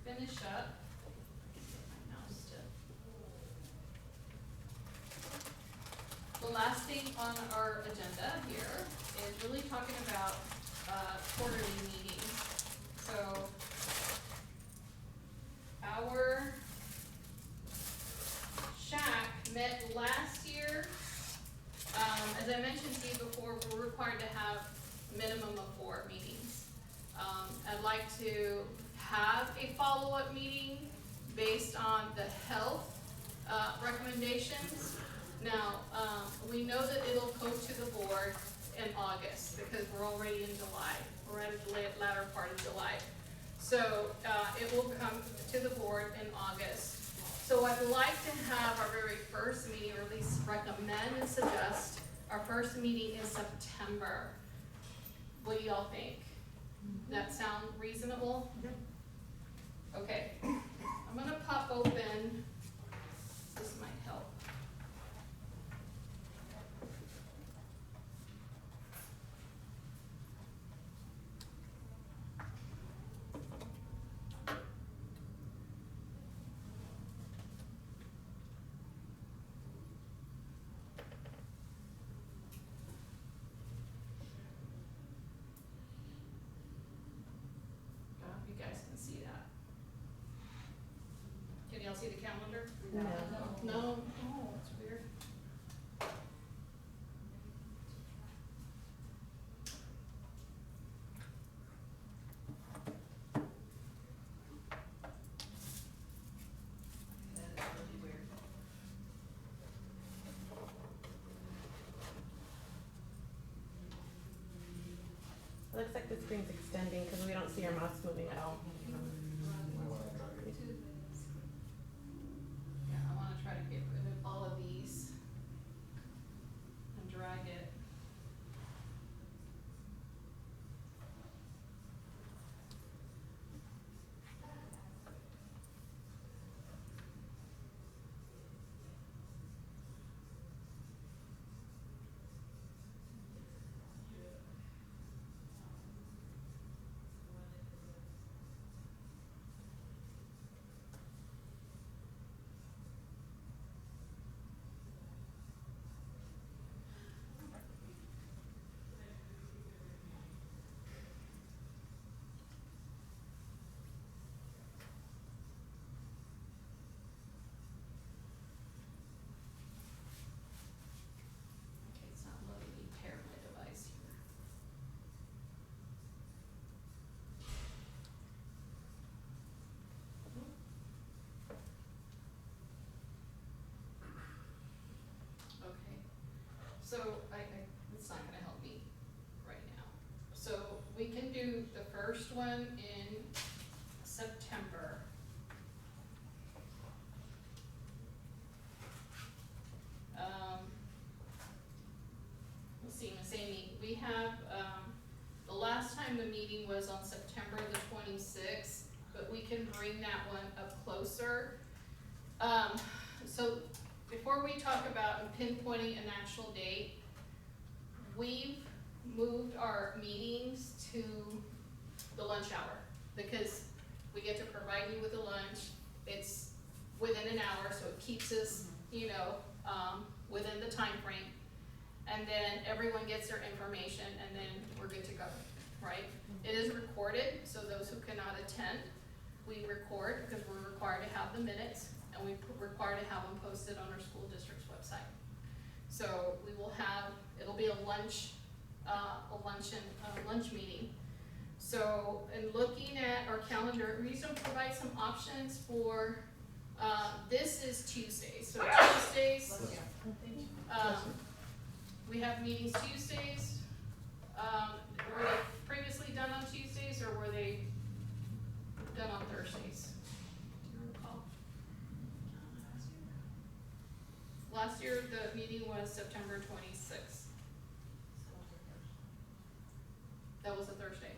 finish up. The last thing on our agenda here is really talking about quarterly meetings. So our SHAC met last year. As I mentioned to you before, we're required to have a minimum of 4 meetings. I'd like to have a follow-up meeting based on the health recommendations. Now, we know that it'll go to the board in August because we're already in July. We're at the latter part of July. So it will come to the board in August. So I'd like to have our very first meeting, or at least recommend and suggest, our first meeting in September. What do y'all think? That sound reasonable? Okay, I'm gonna pop open, this might help. You guys can see that. Can y'all see the calendar? No. No? Oh, that's weird. That is really weird. It looks like the screen's extending because we don't see our mouse moving at all. to get rid of all of these and drag it. Okay, it's not letting me pair my device here. Okay, so it's not gonna help me right now. So we can do the first one in September. Let's see, Miss Amy, we have, the last time the meeting was on September the 26th, but we can bring that one up closer. So before we talk about pinpointing an actual date, we've moved our meetings to the lunch hour, because we get to provide you with a lunch. It's within an hour, so it keeps us, you know, within the time frame. And then everyone gets their information, and then we're good to go, right? It is recorded, so those who cannot attend, we record, because we're required to have the minutes, and we require to have them posted on our school district's website. So we will have, it'll be a lunch meeting. So in looking at our calendar, we usually provide some options for, this is Tuesdays, so Tuesdays, we have meetings Tuesdays. Were they previously done on Tuesdays, or were they done on Thursdays? Do you recall? Last year, the meeting was September 26th. That was a Thursday.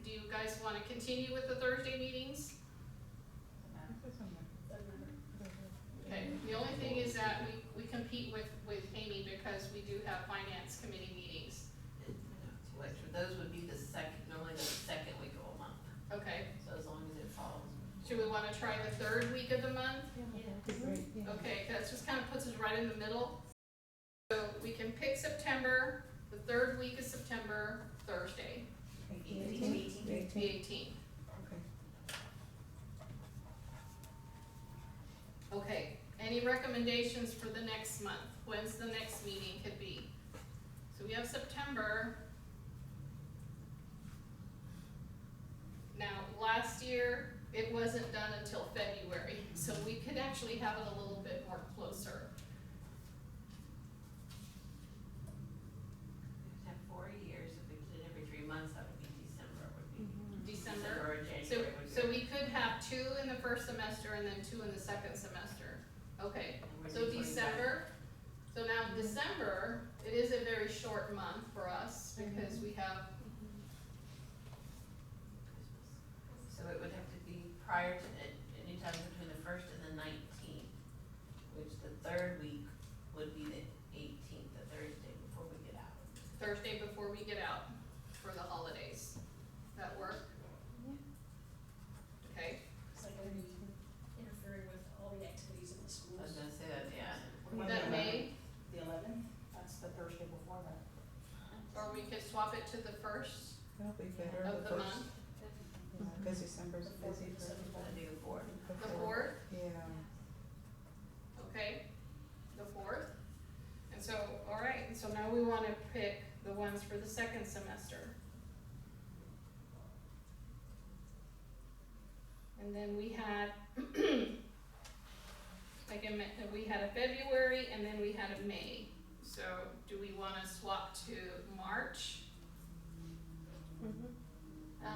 Do you guys want to continue with the Thursday meetings? Okay, the only thing is that we compete with Amy, because we do have finance committee meetings. Those would be the second, normally the second week of a month, Okay, so as long as it falls. should we wanna try the third week of the month? Okay, that just kinda puts us right in the middle. So we can pick September, the third week of September, Thursday, the 18th. Okay, any recommendations for the next month? When's the next meeting could be? So we have September. Now, last year, it wasn't done until February, so we could actually have it a little bit more closer. We'd have 4 years, if we did it every 3 months, that would be December, December. or January would be. So we could have 2 in the first semester and then 2 in the second semester. Okay, And we're so doing 25. December, so now December, it is a very short month for us, because we have, So it would have to be prior to, any time between the 1st and the 19th, which the third week would be the 18th, the Thursday before we get out. Thursday before we get out for the holidays. That work? Okay, It's like gonna be interfering with all the activities in the I was schools. gonna say that, yeah. that May, The 11th, that's the Thursday before that. or we could swap it to the first That'll be better, of the month, because December's busy for That'd be the 4th. the 4th, Yeah. okay? The 4th. And so, all right, and so now we wanna pick the ones for the second semester. And then we had, like I meant, we had a February and then we had a May. So do we wanna swap to March?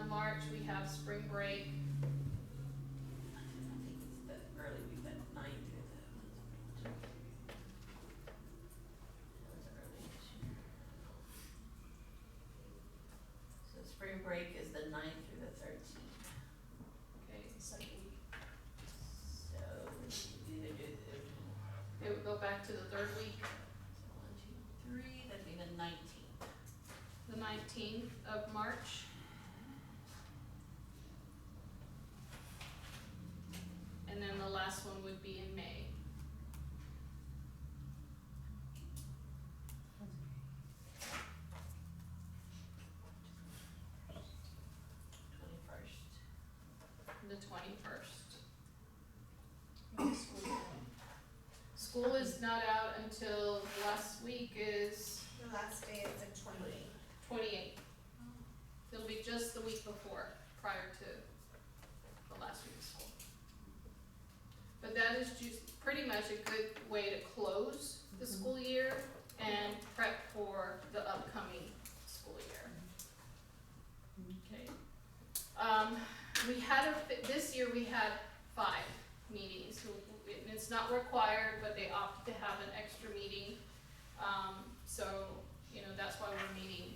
March, we have spring break. spring break is the 9th through the 13th. Okay, second week. So we either do It would go back to the third week, so 1, 2, 3, that'd be the 19th. the 19th of March. And then the last one would be in May. The 21st. School is not out until last week is The last day is the 28th. 28th. It'll be just the week before, prior to the last week of school. But that is just pretty much a good way to close the school year and prep for the upcoming school year. Okay. We had this year we had 5 meetings. And it's not required, but they opted to have an extra meeting. So, you know, that's why we're meeting,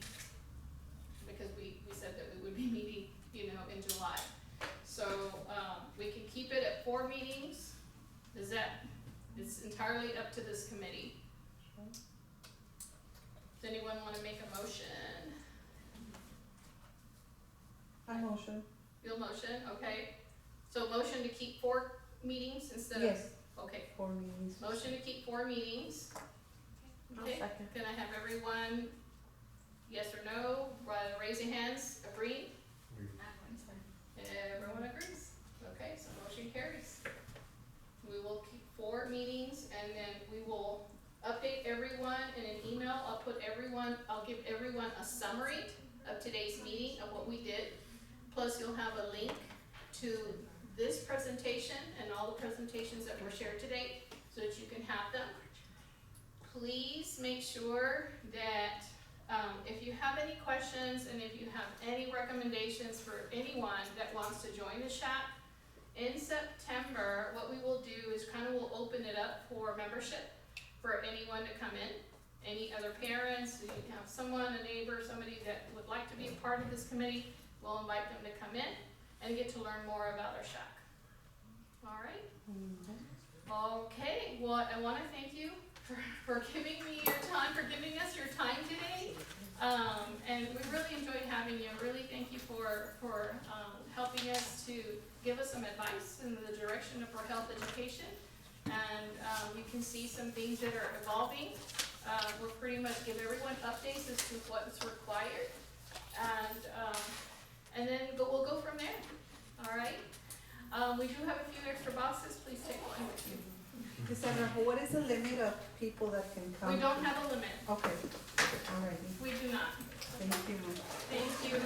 because we said that we would be meeting, you know, in July. So, we can keep it at 4 meetings. It's entirely up to this committee. Does anyone wanna make a motion? I motion. You'll motion, okay. So motion to keep 4 meetings instead of? Yes, Okay, 4 meetings. motion to keep 4 meetings. I'll Okay, second. can I have everyone, yes or no, raise your hands, agree? Everyone agrees, okay, so motion carries. We will keep 4 meetings and then we will update everyone in an email. I'll give everyone a summary of today's meeting of what we did. Plus you'll have a link to this presentation and all the presentations that were shared today so that you can have them. Please make sure that if you have any questions and if you have any recommendations for anyone that wants to join the SHAC, in September, what we will do is we'll open it up for membership for anyone to come in. Any other parents, you have someone, a neighbor, somebody that would like to be a part of this committee, we'll invite them to come in and get to learn more about our SHAC. All right? Okay, well, I wanna thank you for giving me your time, for giving us your time today. And we really enjoyed having you. Really thank you for helping us to give us some advice in the direction of our health education. And you can see some things that are evolving. We'll pretty much give everyone updates as to what's required. And then we'll go from there. All right? We do have a few extra boxes. Please take one with you. Cassandra, what is the limit of people that can come? We don't have a limit. Okay, all right, We do not. thank you. Thank you.